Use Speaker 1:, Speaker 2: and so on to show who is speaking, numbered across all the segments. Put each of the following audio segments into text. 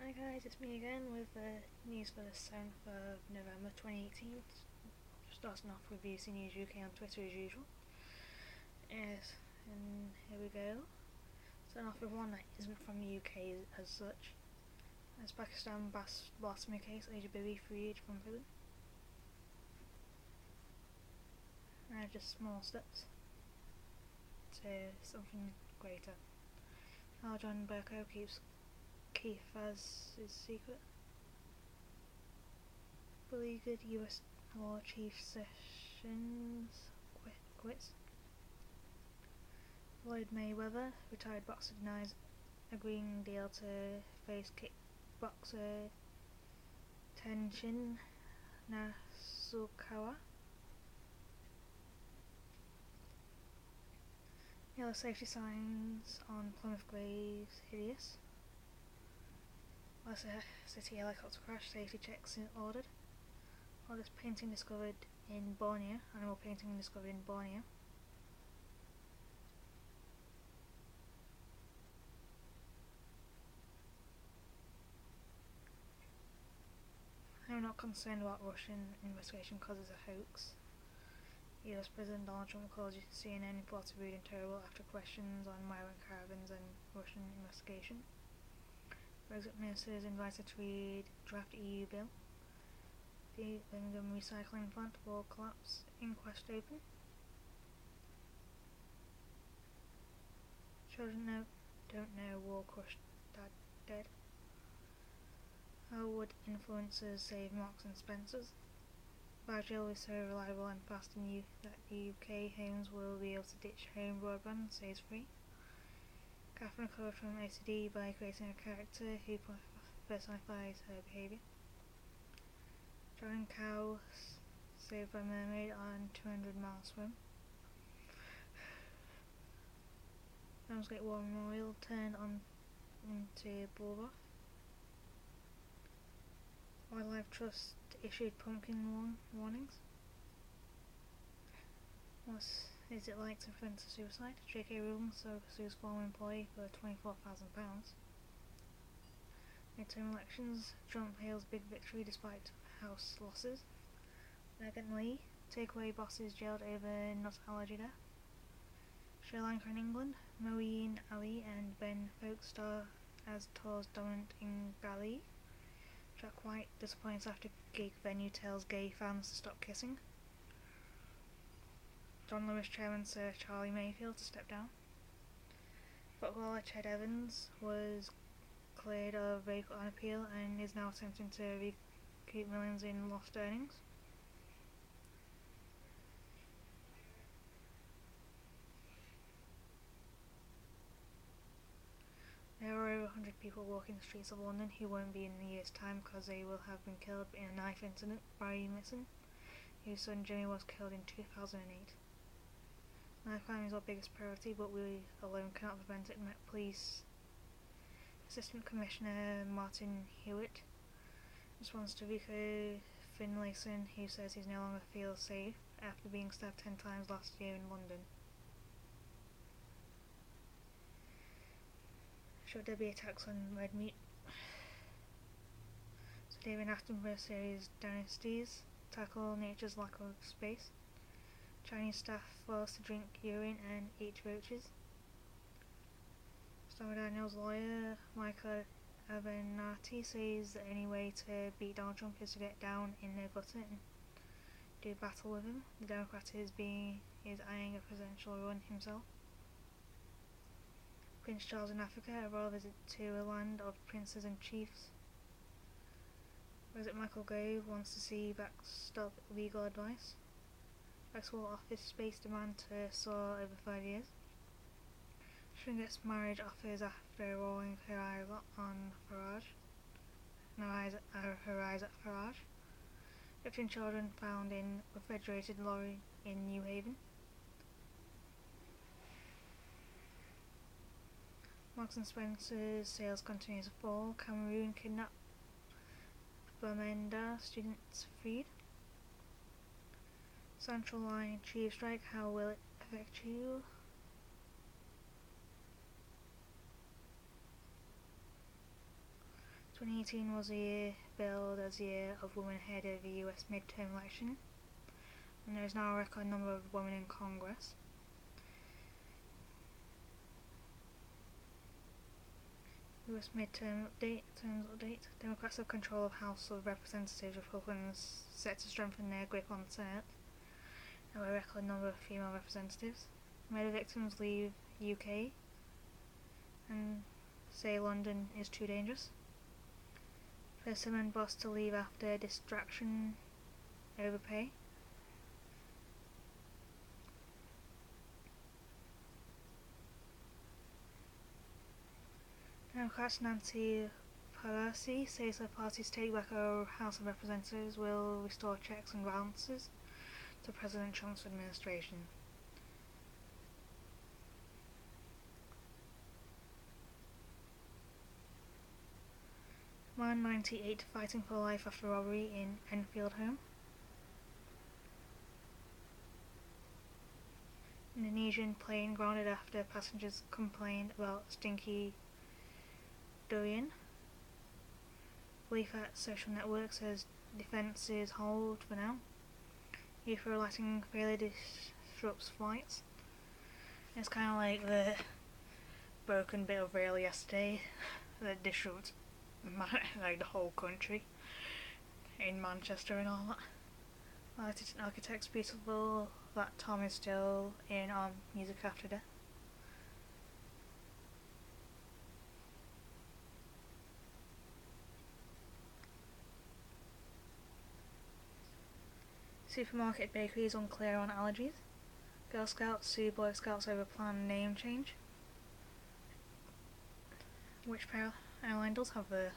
Speaker 1: Hi guys, it's me again with the news for the 7th of November 2018. Starting off with BBC News UK on Twitter as usual. Yes, and here we go. Starting off with one that isn't from the UK as such. As Pakistan blasphemy case, Asia Bibi freed from prison. Just small steps to something greater. How John Bercow keeps Keith as his secret. Beleaguered US War Chief Sessions quits. Floyd Mayweather, retired boxer, denies agreeing deal to face kickboxer Tenshin Nasukawa. Yellow safety signs on Plymouth Graves hideous. Leicester City helicopter crash, safety checks ordered. Oldest painting discovered in Borneo, animal painting discovered in Borneo. I'm not concerned about Russian investigation because it's a hoax. US President Donald Trump calls CNN reports rude and terrible after questions on migrant caravans and Russian investigation. Brexit ministers invited to read draft EU bill. The Birmingham recycling plant will collapse. Inquest open. Children don't know war crushed dad dead. How would influencers save Marks and Spencers? Virgil is so reliable and fast that the UK homes will be able to ditch home broadband, says Free. Catherine recovered from OCD by creating a character who personifies her behaviour. Drowning cow saved by mermaid on 200-mile swim. Ramsgate War Memorial turned on into boulevard. Wildlife Trust issued pumpkin warnings. What is it like to prevent a suicide? J.K. Rowling sues former employee for £24,000. Midterm elections, Trump hails big victory despite House losses. Meghan Lee, takeaway bosses jailed over nut allergy death. Sri Lanka and England, Moeen Ali and Ben Foakes star as tours dominant in Galley. Jack White disappoints after gig venue tells gay fans to stop kissing. John Lewis chairman Sir Charlie Mayfield to step down. Footballer Ched Evans was cleared of rape on appeal and is now attempting to recoup millions in lost earnings. There are over 100 people walking the streets of London who won't be in a year's time because they will have been killed in a knife incident. Barry Mason, whose son Jimmy was killed in 2008. Knife crime is our biggest priority, but we alone cannot prevent it. Met Police Assistant Commissioner Martin Hewitt responds to Rico Finlayson, who says he no longer feels safe after being stabbed 10 times last year in London. Should there be attacks on red meat? So David Attenborough series Dynasties tackle nature's lack of space. Chinese staff forced to drink urine and eat roaches. Stormy Daniels' lawyer Michael Avenatti says the only way to beat Donald Trump is to get down in the gutter and do battle with him. The Democrat is eyeing a presidential run himself. Prince Charles in Africa, a royal visit to a land of princes and chiefs. President Michael Gove wants to see backstop legal advice. Vauxhall office space demand to soar over 5 years. String gets marriage offers after rolling her eyes on Farage. Her eyes at Farage. 15 children found in refrigerated lorry in New Haven. Marks and Spencer's sales continue to fall. Cameroon kidnapped Bamenda students freed. Central Line tube strike, how will it affect you? 2018 was a year billed as the year of women ahead of the US midterm election, and there is now a record number of women in Congress. US midterm update, terms update. Democrats have control of House of Representatives, Republicans set to strengthen their grip on the Senate. There were a record number of female representatives. Murder victims leave UK and say London is too dangerous. First Amendment boss to leave after distraction over pay. Democrats Nancy Pelosi says her party's take back over House of Representatives will restore checks and balances to President Trump's administration. Man 98 fighting for life after robbery in Enfield home. Indonesian plane grounded after passengers complained about stinky durian. Belief at social network says defences hold for now. Heathrow lighting failure disrupts flights. It's kind of like the broken bit of rail yesterday that disrupts like the whole country in Manchester and all that. Architects beautiful that Tom is still in Music After Death. Supermarket bakeries unclear on allergies. Girl Scouts sue Boy Scouts over planned name change. Which airline does have the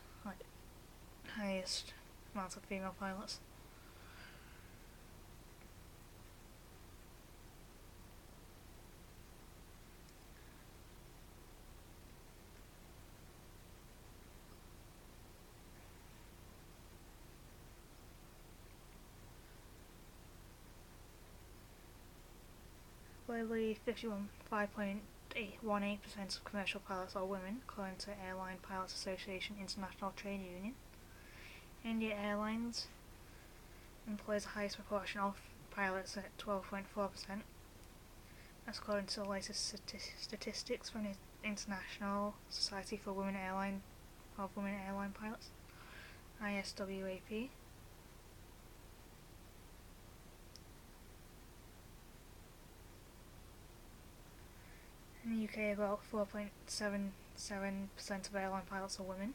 Speaker 1: highest amount of female pilots? Globally, 5.18% of commercial pilots are women, according to Airline Pilots Association International Trade Union. India Airlines employs the highest proportion of pilots at 12.4%. That's according to the latest statistics from the International Society for Women Airline Pilots, ISWAP. In the UK, about 4.77% of airline pilots are women.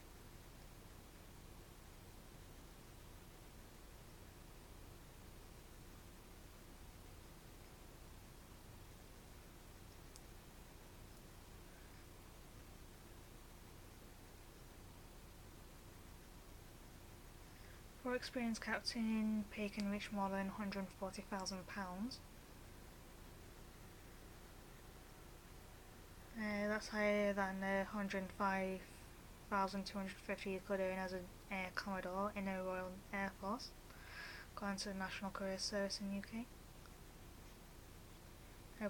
Speaker 1: For experienced captain, pay can reach more than £140,000. That's higher than the $105,250 you could earn as an Air Commodore in the Royal Air Force, according to the National Career Service in the UK.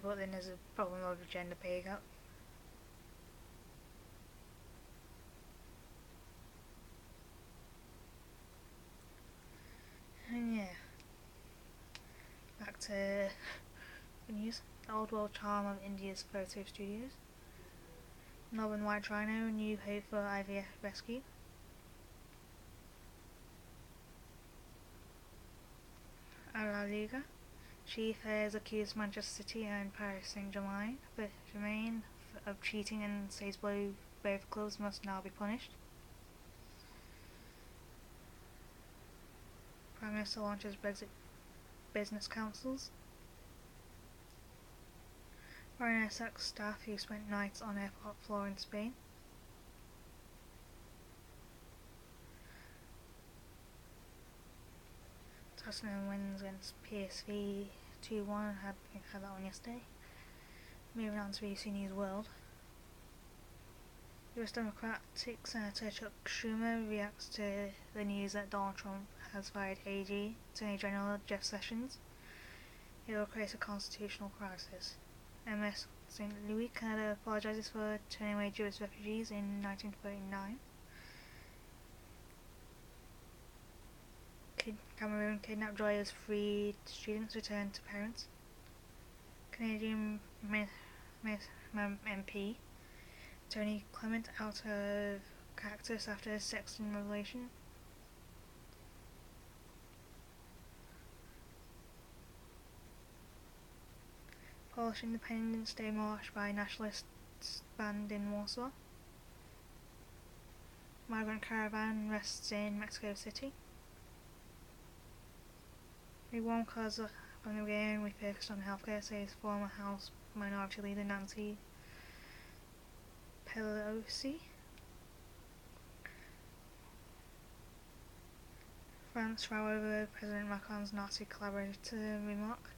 Speaker 1: But then there's a problem of a gender pay gap. And yeah, back to the news. The old world charm of India's photo studios. Northern White Rhino, new hope for IVF rescue. La Liga. Chief has accused Manchester City and Paris Saint-Germain of cheating and says both clubs must now be punished. Prime Minister launches Brexit business councils. Ryanair sacks staff who spent nights on airport floor in Spain. Tottenham wins against PSV 2-1. I think I had that one yesterday. Moving on to BBC News World. US Democratic Senator Chuck Schumer reacts to the news that Donald Trump has fired AG, Attorney General Jeff Sessions. It will create a constitutional crisis. MS St. Louis, Canada apologises for turning away Jewish refugees in 1939. Cameroon kidnapped lawyers, freed students, returned to parents. Canadian MP Tony Clement out of Cactus after Sexton revelation. Polish Independence Day march by nationalists banned in Warsaw. Migrant caravan rests in Mexico City. We won cause from the beginning we focused on healthcare, says former House Minority Leader Nancy Pelosi. France row over President Macron's Nazi collaborator remark.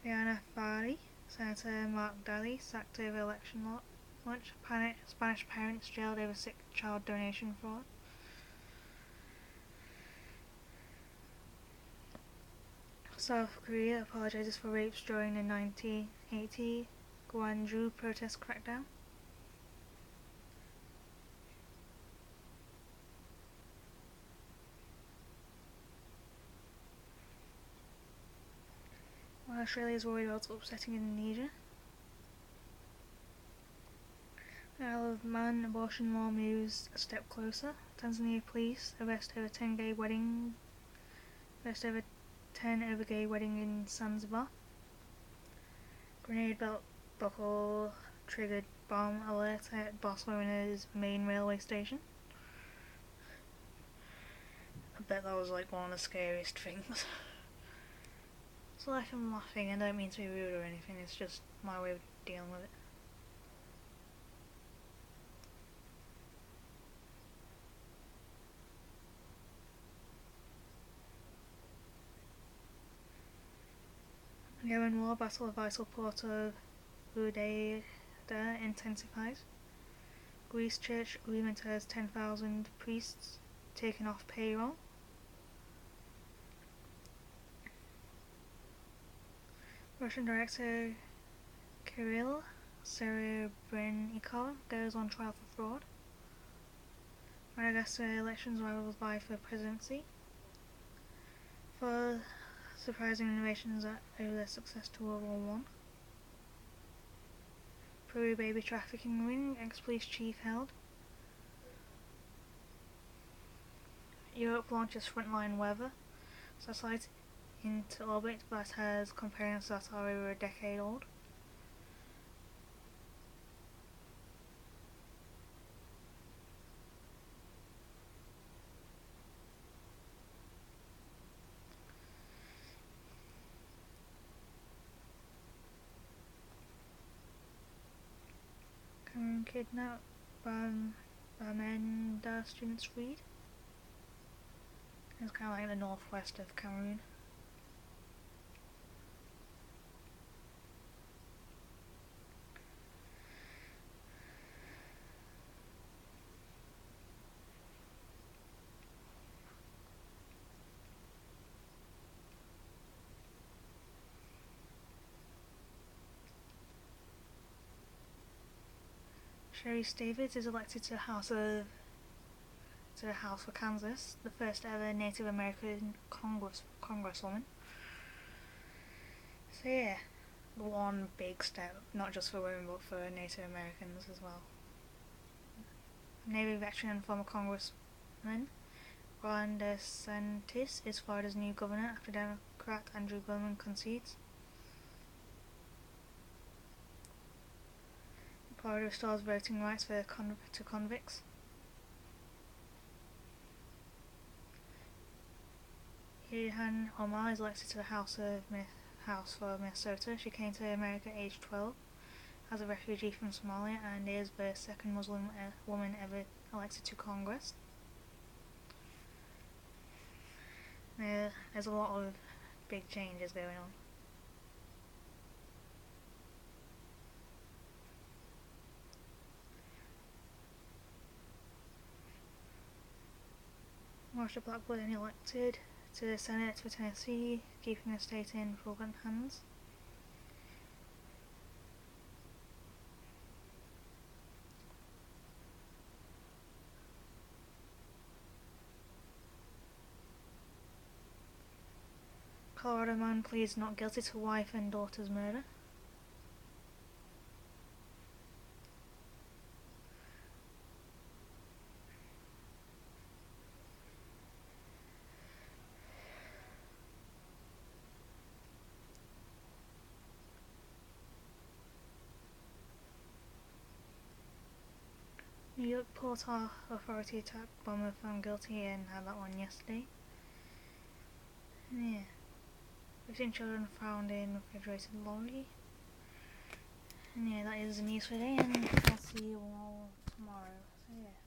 Speaker 1: Diana Fari, Senator Mark Daly sacked over election launch. Spanish parents jailed over sick child donation fraud. South Korea apologizes for rapes during the 1980 Gwangju protest crackdown. While Australia is worried about upsetting Indonesia. The Isle of Man abortion law moves a step closer. Tanzania police arrest over 10 over gay wedding in Zanzibar. Grenade belt buckle triggered bomb alert at Barcelona's main railway station. I bet that was like one of the scariest things. So like I'm laughing, I don't mean to be rude or anything, it's just my way of dealing with it. Yemen war battle of vital port of Udaydah intensifies. Greece church agreement has 10,000 priests taken off payroll. Russian director Kirill Serebrennikov goes on trial for fraud. Madagascar elections rivals vie for presidency. For surprising innovations that owe their success to World War I. Peru baby trafficking ring, ex-police chief held. Europe launches frontline weather satellite into orbit that has components that are over a decade old. Cameroon kidnapped, Bamenda students freed. It's kind of like the northwest of Cameroon. Sharice Davids is elected to the House for Kansas, the first ever Native American congresswoman. So yeah, one big step, not just for women but for Native Americans as well. Navy veteran and former congressman Ron DeSantis is Florida's new governor after Democrat Andrew Gillum concedes. Florida restores voting rights to convicts. Ilhan Omar is elected to the House for Minnesota. She came to America aged 12 as a refugee from Somalia and is the second Muslim woman ever elected to Congress. There's a lot of big changes going on. Marsha Blackburn elected to the Senate for Tennessee, keeping the state in Republican hands. Colorado man pleads not guilty to wife and daughter's murder. New York Port Authority attack bomber found guilty, and had that one yesterday. Yeah. 15 children found in refrigerated laundry. And yeah, that is the news for today, and I'll see you all tomorrow. So yeah.